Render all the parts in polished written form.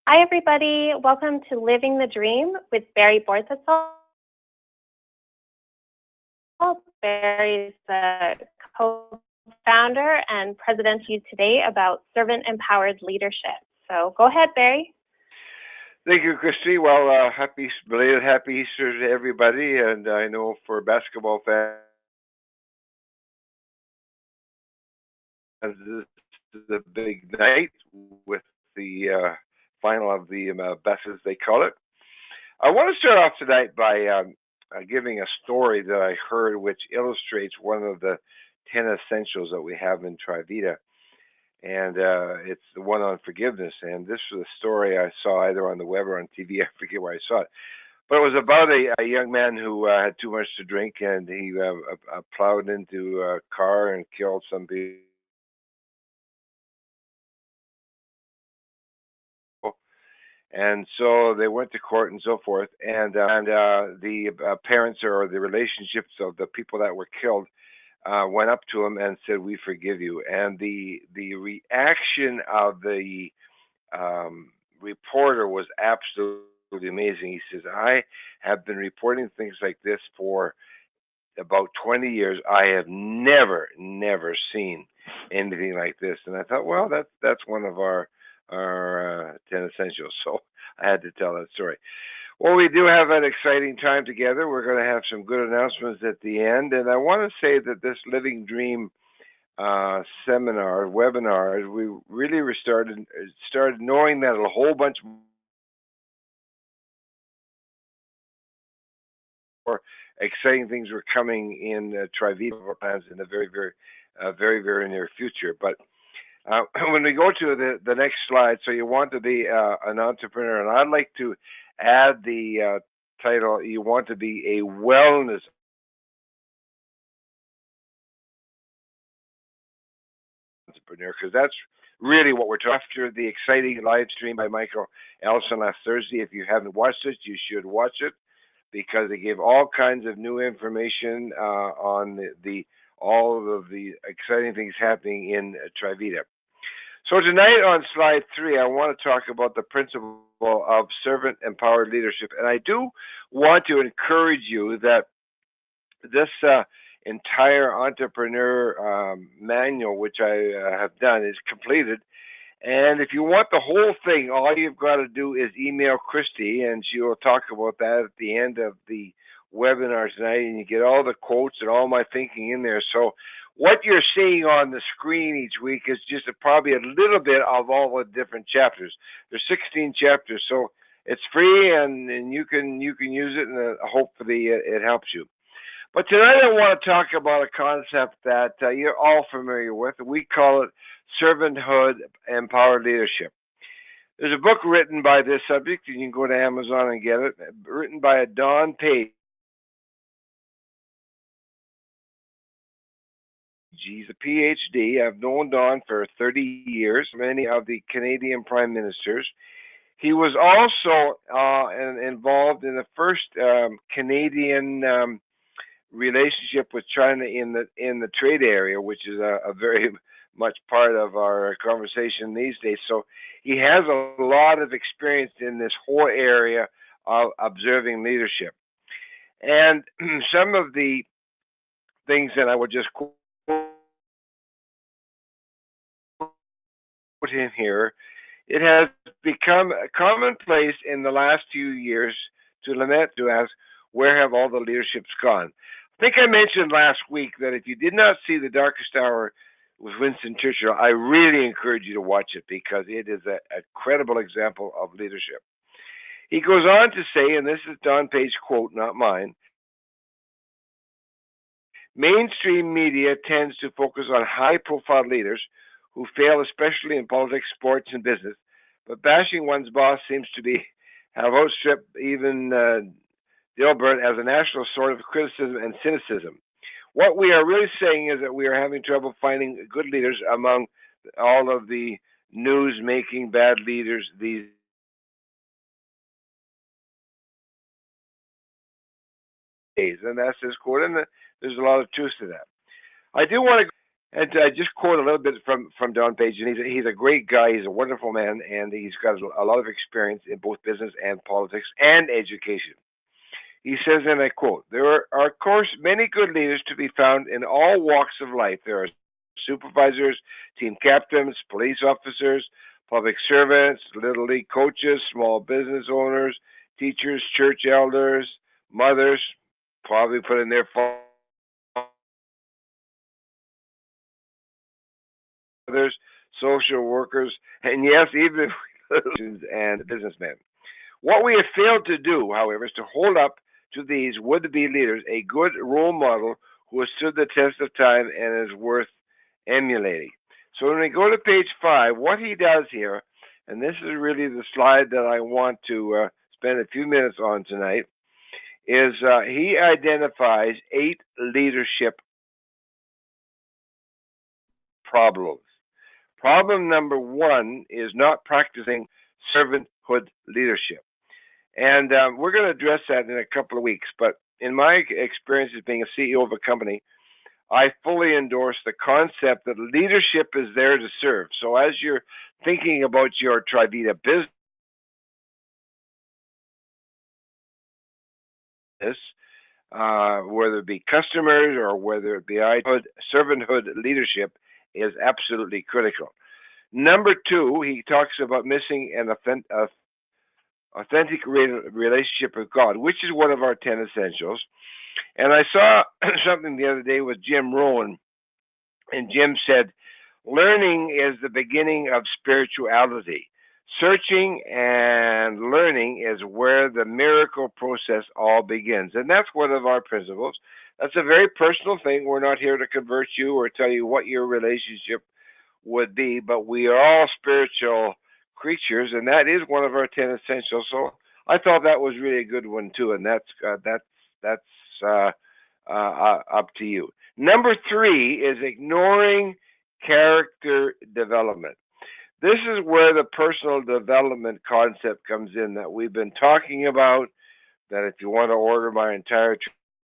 Hi, everybody. Welcome to Living the Dream with Barry Borthetzel. Barry is the co-founder and president to you today about servant-empowered leadership. So go ahead, Barry. Thank you, Christy. Well, belated happy Easter to everybody. And I know for basketball fans, this is a big night with the final of the best, as they call it. I want to start off tonight by giving a story that I heard, which illustrates one of the 10 essentials that we have in TriVita. And it's the one on forgiveness. And this was a story I saw either on the web or on TV. I forget where I saw it. But it was about a young man who had too much to drink, and he plowed into a car and killed some people. And so they went to court and so forth. And the parents or the relationships of the people that were killed went up to him and said, "We forgive you." And the reaction of the reporter was absolutely amazing. He says, "I have been reporting things like this for about 20 years. I have never seen anything like this." And I thought, well, that's one of our 10 essentials. So I had to tell that story. Well, we do have an exciting time together. We're going to have some good announcements at the end. And I want to say that this Living Dream webinars, we really started knowing that a whole bunch more exciting things were coming in TriVita plans in the very near future. But when we go to the next slide, so you want to be an entrepreneur, and I'd like to add the title, you want to be a wellness entrepreneur, because that's really what we're talking after the exciting live stream by Michael Ellison last Thursday. If you haven't watched it, you should watch it, because they gave all kinds of new information on all of the exciting things happening in TriVita. So tonight on slide 3, I want to talk about the principle of servant-empowered leadership. And I do want to encourage you that this entire entrepreneur manual, which I have done, is completed. And if you want the whole thing, all you've got to do is email Christy, and she will talk about that at the end of the webinar tonight, and you get all the quotes and all my thinking in there. So what you're seeing on the screen each week is just probably a little bit of all the different chapters. There's 16 chapters, so it's free, and you can use it, and hopefully it helps you. But tonight I want to talk about a concept that you're all familiar with. We call it servanthood empowered leadership. There's a book written by this subject, and you can go to Amazon and get it, written by a Don Page. He's a PhD. I've known Don for 30 years, many of the Canadian prime ministers. He was also involved in the first Canadian relationship with China in the trade area, which is a very much part of our conversation these days. So he has a lot of experience in this whole area of observing leadership. And some of the things that I would just quote in here, it has become commonplace in the last few years to lament, to ask, where have all the leaderships gone? I think I mentioned last week that if you did not see The Darkest Hour with Winston Churchill, I really encourage you to watch it, because it is a credible example of leadership. He goes on to say, and this is Don Page's quote, not mine, mainstream media tends to focus on high-profile leaders who fail, especially in politics, sports, and business, but bashing one's boss seems to have outstripped even Dilbert as a national sort of criticism and cynicism. What we are really saying is that we are having trouble finding good leaders among all of the news-making bad leaders these days. And that's his quote, and there's a lot of truth to that. I do want to And I just quote a little bit from Don Page, and he's a great guy. He's a wonderful man, and he's got a lot of experience in both business and politics and education. He says, and I quote, "There are, of course, many good leaders to be found in all walks of life. There are supervisors, team captains, police officers, public servants, little league coaches, small business owners, teachers, church elders, mothers, probably put in their fathers, social workers, and yes, even and businessmen. What we have failed to do, however, is to hold up to these would-be leaders a good role model who has stood the test of time and is worth emulating." So when we go to page 5, what he does here, and this is really the slide that I want to spend a few minutes on tonight, is he identifies 8 leadership problems. Problem number 1 is not practicing servanthood leadership. And we're going to address that in a couple of weeks. But in my experience as being a CEO of a company, I fully endorse the concept that leadership is there to serve. So as you're thinking about your TriVita business, whether it be customers or whether it be servanthood leadership is absolutely critical. Number 2, he talks about missing an authentic relationship with God, which is one of our 10 essentials. And I saw something the other day with Jim Rohn, and Jim said, "Learning is the beginning of spirituality. Searching and learning is where the miracle process all begins." And that's one of our principles. That's a very personal thing. We're not here to convert you or tell you what your relationship would be, but we are all spiritual creatures, and that is one of our 10 essentials. So I thought that was really a good one too, and that's up to you. Number 3 is ignoring character development. This is where the personal development concept comes in that we've been talking about. That if you want to order my entire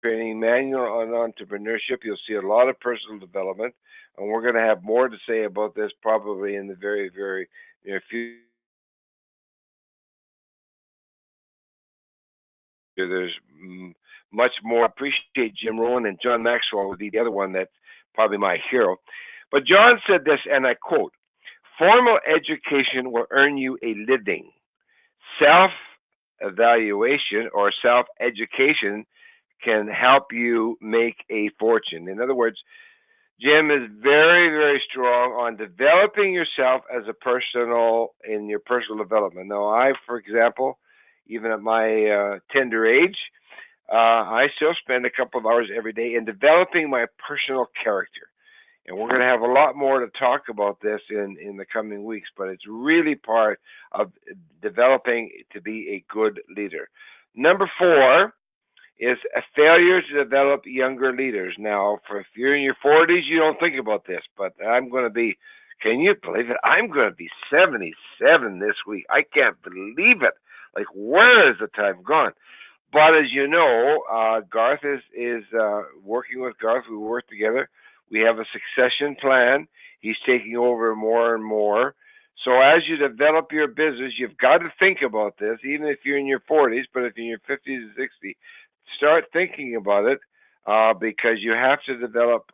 training manual on entrepreneurship, you'll see a lot of personal development, and we're going to have more to say about this probably in the very, very near future. There's much more. I appreciate Jim Rohn, and John Maxwell would be the other one that's probably my hero. But John said this, and I quote, "Formal education will earn you a living. Self-evaluation or self-education can help you make a fortune." In other words, Jim is very, very strong on developing yourself as a in your personal development. Now, I, for example, even at my tender age, I still spend a couple of hours every day in developing my personal character. And we're going to have a lot more to talk about this in the coming weeks, but it's really part of developing to be a good leader. Number 4 is a failure to develop younger leaders. Now, if you're in your 40s, you don't think about this, but I'm going to be, can you believe it? I'm going to be 77 this week. I can't believe it. Like, where has the time gone? But as you know, Garth is working with Garth. We work together. We have a succession plan. He's taking over more and more. So as you develop your business, you've got to think about this, even if you're in your 40s, but if you're in your 50s and 60s, start thinking about it because you have to develop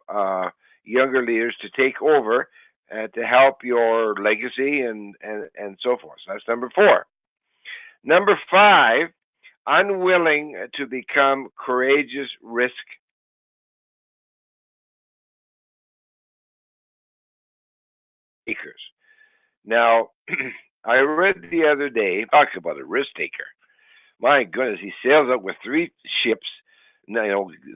younger leaders to take over and to help your legacy and so forth. So that's number 4. Number 5, unwilling to become courageous risk takers. Now, I read the other day, talk about a risk taker. My goodness, he sails out with 3 ships,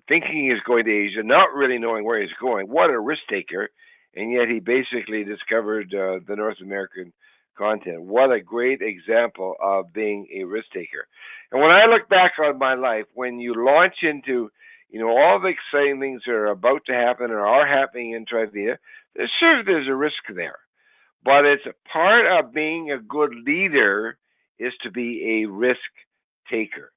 thinking he's going to Asia, not really knowing where he's going. What a risk taker. And yet he basically discovered the North American continent. What a great example of being a risk taker. And when I look back on my life, when you launch into, all the exciting things that are about to happen or are happening in TriVita, there's a risk there. But it's a part of being a good leader is to be a risk taker.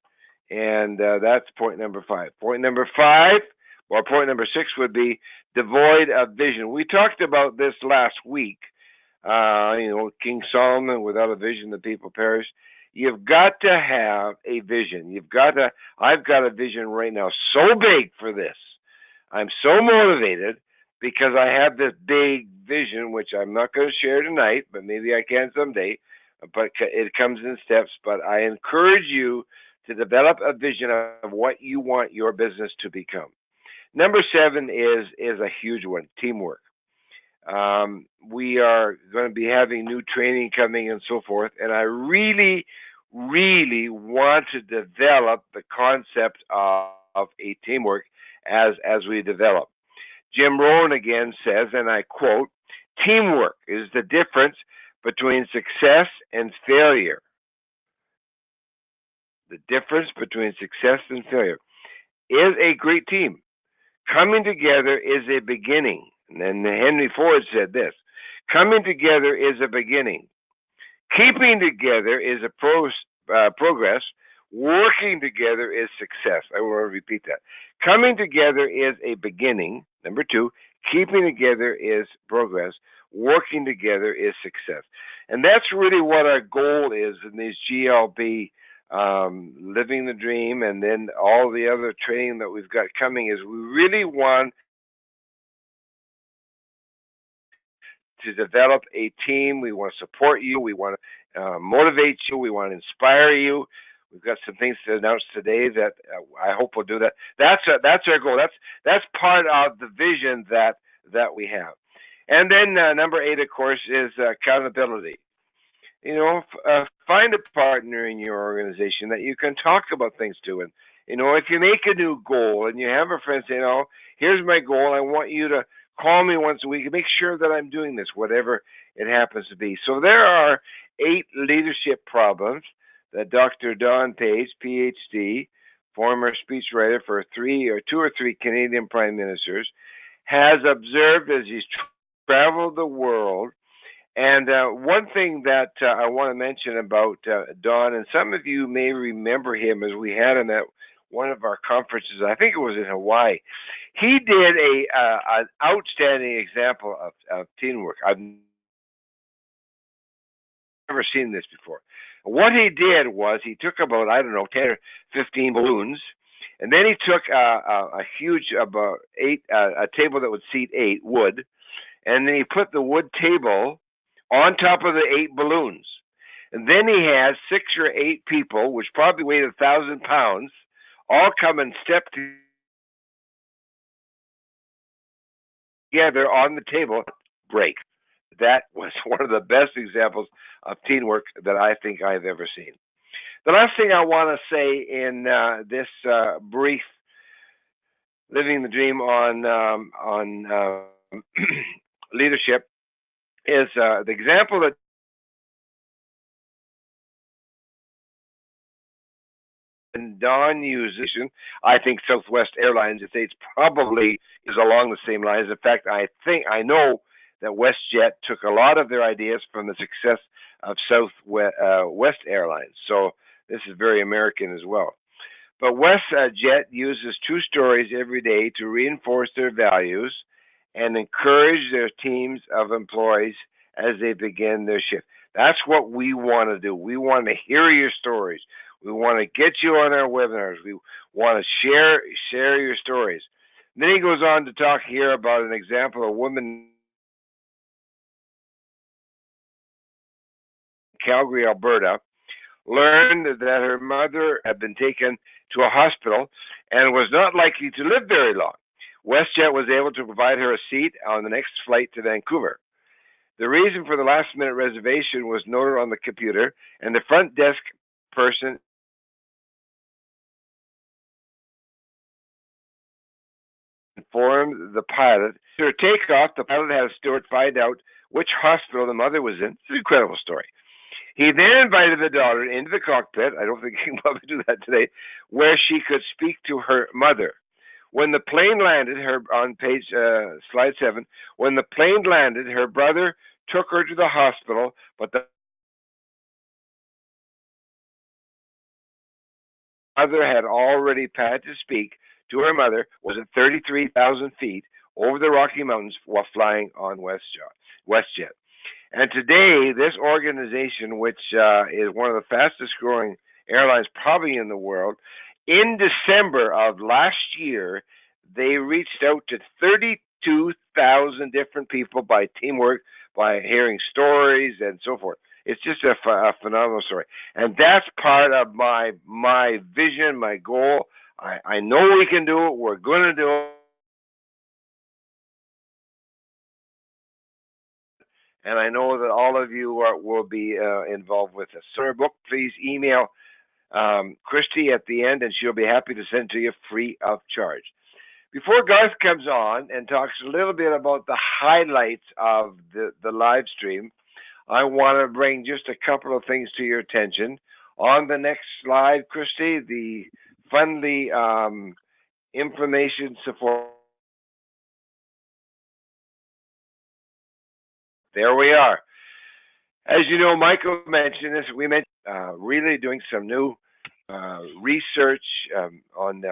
And that's point number 5. Point number 6 would be devoid of vision. We talked about this last week. King Solomon, without a vision, the people perish. You've got to have a vision. I've got a vision right now so big for this. I'm so motivated because I have this big vision, which I'm not going to share tonight, but maybe I can someday. But it comes in steps. But I encourage you to develop a vision of what you want your business to become. Number 7 is a huge one: teamwork. We are going to be having new training coming and so forth, and I really, really want to develop the concept of a teamwork as we develop. Jim Rohn again says, and I quote, "Teamwork is the difference between success and failure." The difference between success and failure is a great team. Coming together is a beginning. And then Henry Ford said this: coming together is a beginning. Keeping together is a progress. Working together is success. I want to repeat that. Coming together is a beginning. Number 2, keeping together is progress. Working together is success. And that's really what our goal is in these GLB, living the dream, and then all the other training that we've got coming, is we really want to develop a team. We want to support you. We want to motivate you. We want to inspire you. We've got some things to announce today that I hope we'll do that. That's our goal. That's part of the vision that we have. And then number 8, of course, is accountability. Find a partner in your organization that you can talk about things to. And if you make a new goal and you have a friend say, here's my goal, I want you to call me once a week and make sure that I'm doing this, whatever it happens to be. So there are 8 leadership problems that Dr. Don Page, PhD, former speechwriter for 2 or 3 Canadian prime ministers, has observed as he's traveled the world. And one thing that I want to mention about Don, and some of you may remember him as we had him at one of our conferences, I think it was in Hawaii. He did an outstanding example of teamwork. I've never seen this before. What he did was he took about, 10 or 15 balloons, and then he took a huge, about 8, a table that would seat 8 wood, and then he put the wood table on top of the 8 balloons. And then he has 6 or 8 people, which probably weighed 1,000 pounds, all come and step together on the table, break. That was one of the best examples of teamwork that I think I've ever seen. The last thing I want to say in this brief living the dream on leadership is the example that Don uses. I think Southwest Airlines, it probably is along the same lines. In fact, I know that WestJet took a lot of their ideas from the success of Southwest Airlines. So this is very American as well. But WestJet uses true stories every day to reinforce their values and encourage their teams of employees as they begin their shift. That's what we want to do. We want to hear your stories. We want to get you on our webinars. We want to share your stories. And then he goes on to talk here about an example of a woman in Calgary, Alberta, learned that her mother had been taken to a hospital and was not likely to live very long. WestJet was able to provide her a seat on the next flight to Vancouver. The reason for the last-minute reservation was noted on the computer, and the front desk person informed the pilot. To her takeoff, the pilot had a steward find out which hospital the mother was in. It's an incredible story. He then invited the daughter into the cockpit. I don't think he can probably do that today, where she could speak to her mother. When the plane landed, on page slide 7, when the plane landed, her brother took her to the hospital, but the mother had already had to speak to her mother, was at 33,000 feet, over the Rocky Mountains while flying on WestJet. And today, this organization, which is one of the fastest growing airlines probably in the world, in December of last year, they reached out to 32,000 different people by teamwork, by hearing stories and so forth. It's just a phenomenal story. And that's part of my vision, my goal. I know we can do it. We're going to do it. And I know that all of you will be involved with this. So, book, please email Christy at the end, and she'll be happy to send it to you free of charge. Before Garth comes on and talks a little bit about the highlights of the live stream, I want to bring just a couple of things to your attention. On the next slide, Christy, the Fundly information support. There we are. As you know, Michael mentioned this. We mentioned really doing some new research on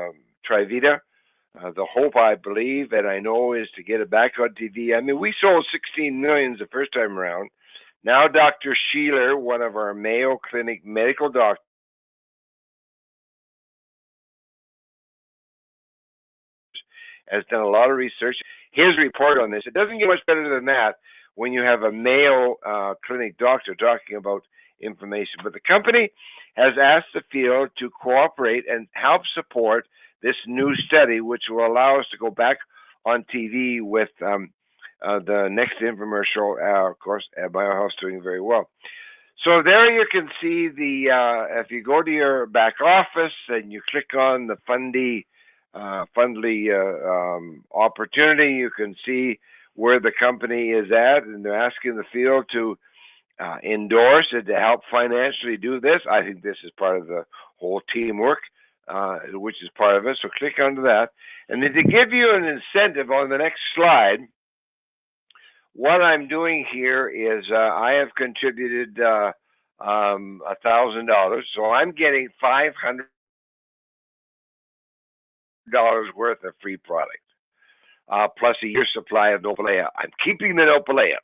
TriVita. The hope, I believe, and I know, is to get it back on TV. I mean, we sold 16 million the first time around. Now, Dr. Sheeler, one of our Mayo Clinic medical doctors, has done a lot of research. His report on this, it doesn't get much better than that when you have a Mayo Clinic doctor talking about information. But the company has asked the field to cooperate and help support this new study, which will allow us to go back on TV with the next infomercial. Of course, BioHealth's doing very well. So there you can see if you go to your back office and you click on the Fundly opportunity, you can see where the company is at, and they're asking the field to endorse and to help financially do this. I think this is part of the whole teamwork, which is part of it. So click onto that. And then to give you an incentive on the next slide, what I'm doing here is I have contributed $1,000. So I'm getting $500 worth of free product, plus a year's supply of Nopalea. I'm keeping the Nopalea.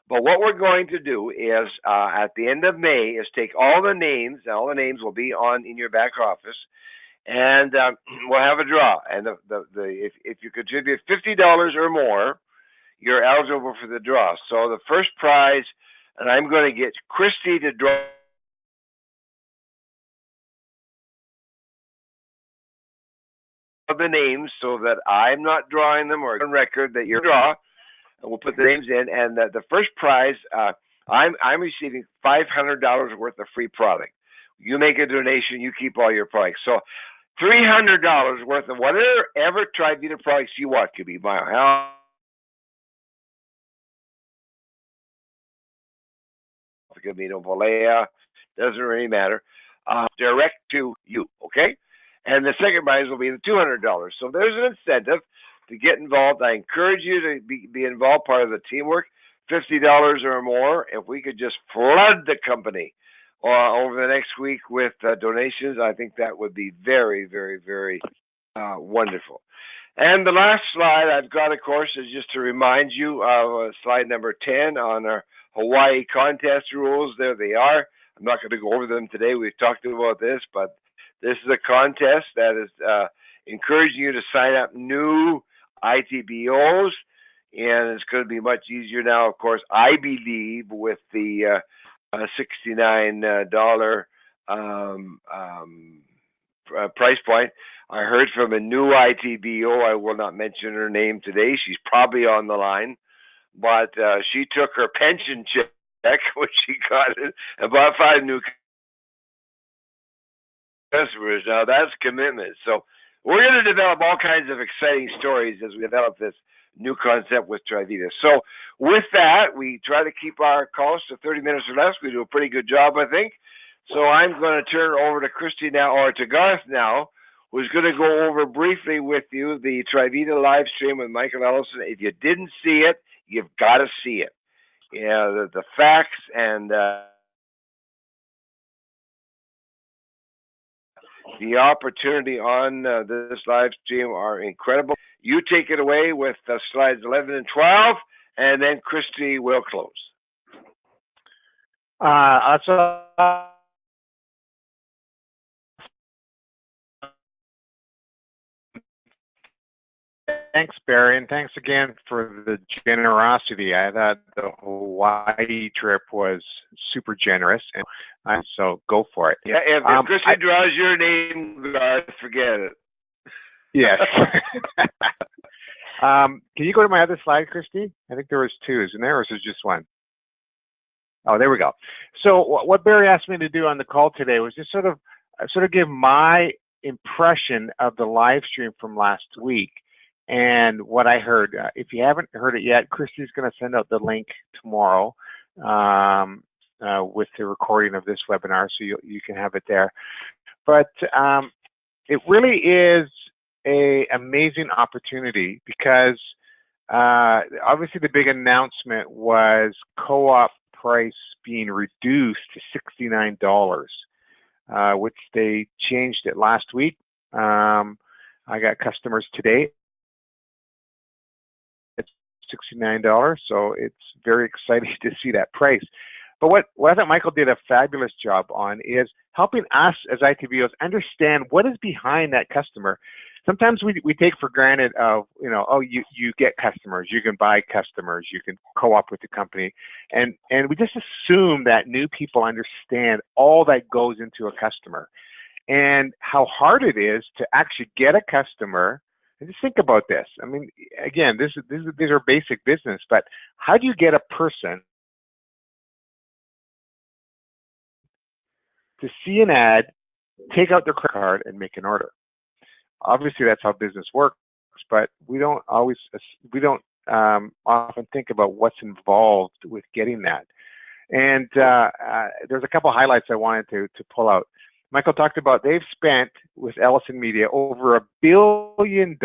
But what we're going to do is at the end of May is take all the names. All the names will be in your back office, and we'll have a draw. And if you contribute $50 or more, you're eligible for the draw. So the first prize, and I'm going to get Christy to draw the names so that I'm not drawing them, or on record that you're draw. And we'll put the names in, and the first prize, I'm receiving $500 worth of free product. You make a donation, you keep all your products. So $300 worth of whatever TriVita products you want. Could be BioHealth, it could be Nopalea, doesn't really matter. Direct to you, okay? And the second prize will be the $200. So there's an incentive to get involved. I encourage you to be involved, part of the teamwork. $50 or more. If we could just flood the company over the next week with donations, I think that would be very, very, very wonderful. And the last slide I've got, of course, is just to remind you of slide number 10 on our Hawaii contest rules. There they are. I'm not going to go over them today. We've talked about this, but this is a contest that is encouraging you to sign up new ITBOs, and it's going to be much easier now, of course, I believe, with the $69 price point. I heard from a new ITBO. I will not mention her name today. She's probably on the line, but she took her pension check, which she got it, and bought 5 new customers. Now that's commitment. So we're going to develop all kinds of exciting stories as we develop this new concept with TriVita. So with that, we try to keep our calls to 30 minutes or less. We do a pretty good job, I think. So I'm going to turn it over to Christy now, or to Garth now, who's going to go over briefly with you the TriVita live stream with Michael Ellison. If you didn't see it, you've got to see it. Yeah, the facts and the opportunity on this live stream are incredible. you take it away with slides 11 and 12, and then Christy will close. Thanks, Barry, and thanks again for the generosity. I thought the Hawaii trip was super generous, and so go for it. Yeah, if Christy draws your name, forget it. Yes. Can you go to my other slide, Christy? I think there was two, isn't there, or is there just one? Oh, there we go. So what Barry asked me to do on the call today was just sort of give my impression of the live stream from last week and what I heard. If you haven't heard it yet, Christy's going to send out the link tomorrow with the recording of this webinar, so you can have it there. But it really is an amazing opportunity because obviously the big announcement was co-op price being reduced to $69, which they changed it last week. I got customers today at $69, so it's very exciting to see that price. But what I thought Michael did a fabulous job on is helping us as ITVOs understand what is behind that customer. Sometimes we take for granted of, oh, you get customers, you can buy customers, you can co-op with the company. And we just assume that new people understand all that goes into a customer and how hard it is to actually get a customer. And just think about this. I mean, again, these are basic business, but how do you get a person to see an ad, take out their credit card, and make an order? Obviously, that's how business works, but we don't often think about what's involved with getting that. And there's a couple highlights I wanted to pull out. Michael talked about they've spent with Ellison Media over $1 billion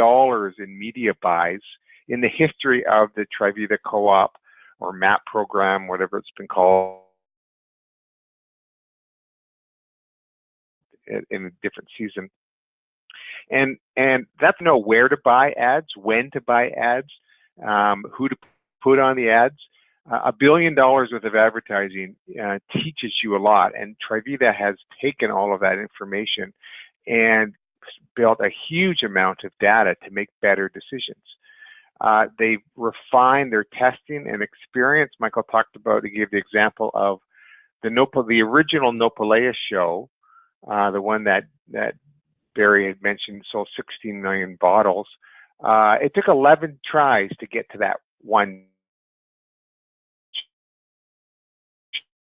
in media buys in the history of the TriVita co-op or MAP program, whatever it's been called in a different season. And that's to know where to buy ads, when to buy ads, who to put on the ads. $1 billion worth of advertising teaches you a lot, and TriVita has taken all of that information and built a huge amount of data to make better decisions. They've refined their testing and experience. Michael talked about, he gave the example of the original Nopalea show, the one that Barry had mentioned, sold 16 million bottles. It took 11 tries to get to that one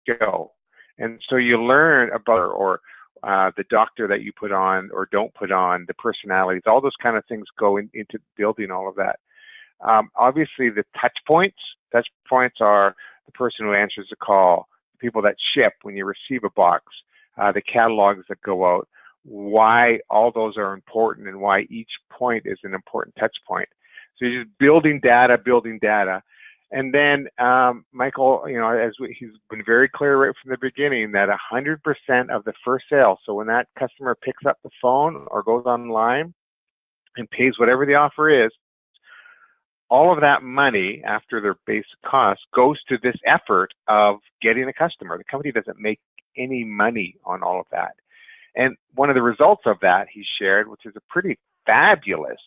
show. And so you learn about, or the doctor that you put on or don't put on, the personalities, all those kind of things go into building all of that. Obviously, the touch points are the person who answers the call, the people that ship when you receive a box, the catalogs that go out, why all those are important and why each point is an important touch point. So you're just building data. And then Michael, he's been very clear right from the beginning that 100% of the first sale, so when that customer picks up the phone or goes online and pays whatever the offer is, all of that money after their basic cost goes to this effort of getting a customer. The company doesn't make any money on all of that. And one of the results of that he shared, which is a pretty fabulous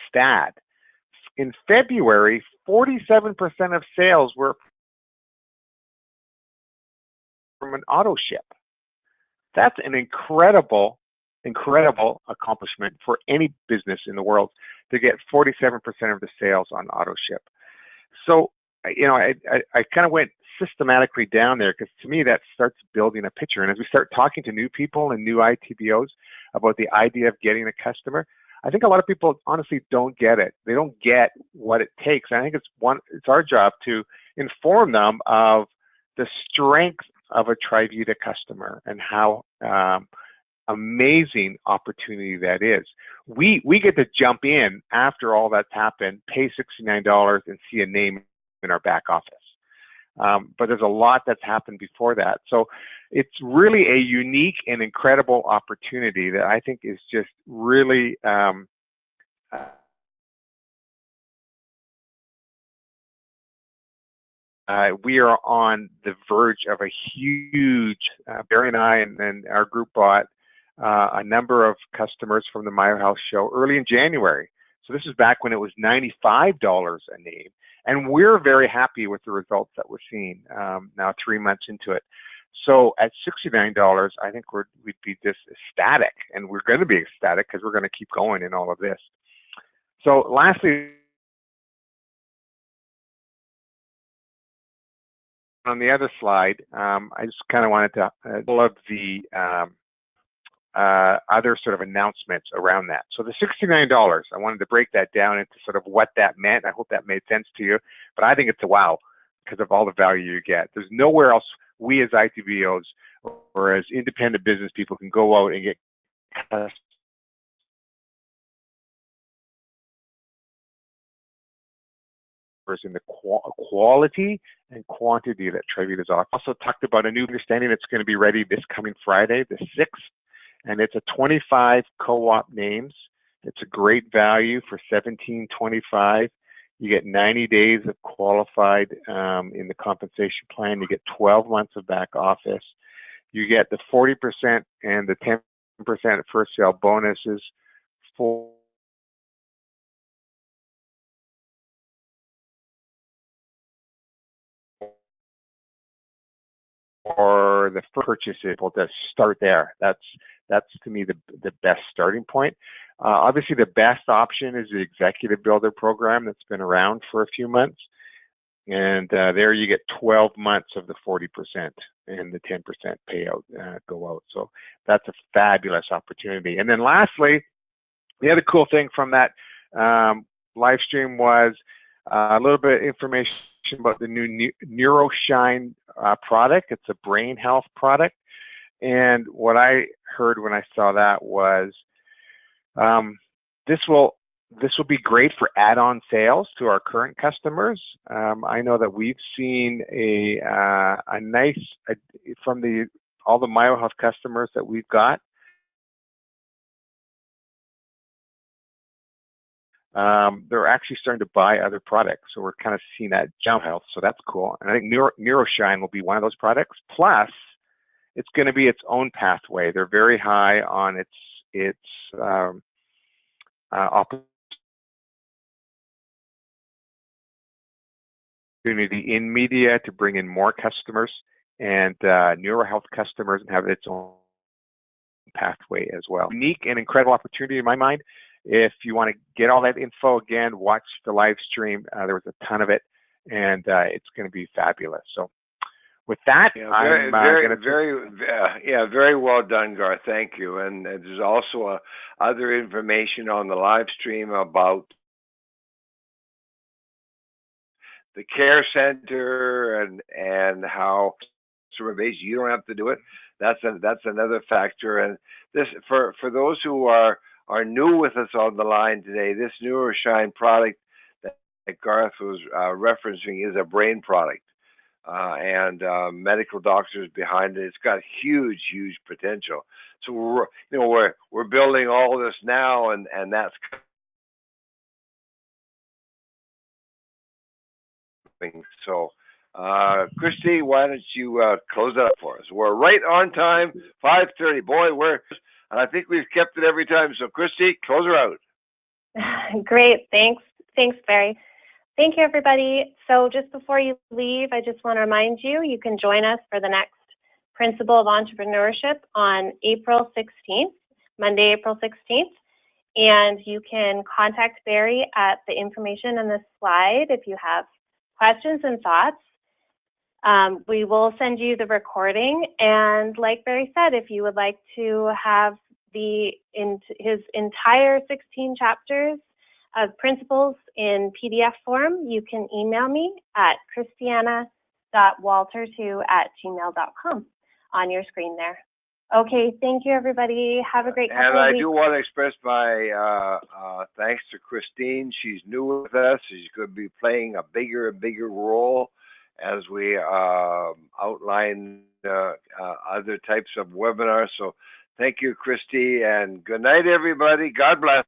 stat, in February, 47% of sales were from an auto ship. That's an incredible accomplishment for any business in the world to get 47% of the sales on auto ship. So, I kind of went systematically down there because to me that starts building a picture. And as we start talking to new people and new ITBOs about the idea of getting a customer, I think a lot of people honestly don't get it. They don't get what it takes. And I think it's our job to inform them of the strength of a TriVita customer and how amazing opportunity that is. We get to jump in after all that's happened, pay $69 and see a name in our back office. But there's a lot that's happened before that. So it's really a unique and incredible opportunity that I think is just really we are on the verge of a huge, Barry and I and our group bought a number of customers from the My House show early in January. So this is back when it was $95 a name. And we're very happy with the results that we're seeing now 3 months into it. So at $69, I think we'd be just ecstatic, and we're going to be ecstatic because we're going to keep going in all of this. So lastly, on the other slide, I just kind of wanted to all of the other sort of announcements around that. So the $69, I wanted to break that down into sort of what that meant. I hope that made sense to you, but I think it's a wow because of all the value you get. There's nowhere else we as ITBOs or as independent business people can go out and get customers in the quality and quantity that TriVita is offering. Also talked about a new understanding that's going to be ready this coming Friday, the 6th, and it's a 25 co-op names. It's a great value for $17.25. You get 90 days of qualified in the compensation plan. You get 12 months of back office. You get the 40% and the 10% first sale bonuses for the first purchases. We'll just start there. That's to me the best starting point. Obviously, the best option is the Executive Builder program that's been around for a few months. And there you get 12 months of the 40% and the 10% payout go out. So that's a fabulous opportunity. And then lastly, the other cool thing from that live stream was a little bit of information about the new NeuroShine product. It's a brain health product. And what I heard when I saw that was this will be great for add-on sales to our current customers. I know that we've seen a nice from all the MyoHealth customers that we've got. They're actually starting to buy other products, so we're kind of seeing that jump health. So that's cool. And I think NeuroShine will be one of those products. Plus, it's going to be its own pathway. They're very high on its opportunity in media to bring in more customers and neurohealth customers and have its own pathway as well. Unique and incredible opportunity in my mind. If you want to get all that info again, watch the live stream. There was a ton of it, and it's going to be fabulous. So with that, I'm very well done, Garth. Thank you. And there's also other information on the live stream about the care center and how based. You don't have to do it. That's another factor. And this for those who are new with us on the line today, this NeuroShine product that Garth was referencing is a brain product. And medical doctors behind it. It's got huge potential. So we're building all this now, and that's so. Christy, why don't you close it up for us? We're right on time, 5:30. Boy, and I think we've kept it every time. So Christy, close her out. Great, thanks, Barry. Thank you, everybody. So just before you leave, I just want to remind you, you can join us for the next Principle of Entrepreneurship on April 16th, Monday, April 16th. And you can contact Barry at the information in this slide if you have questions and thoughts. We will send you the recording. And like Barry said, if you would like to have his entire 16 chapters of principles in PDF form, you can email me at christiana.walter2@gmail.com on your screen there. Okay, thank you, everybody. Have a great couple of weeks. And I do want to express my thanks to Christine. She's new with us. She's going to be playing a bigger and bigger role as we outline other types of webinars. So thank you, Christy, and good night, everybody. God bless.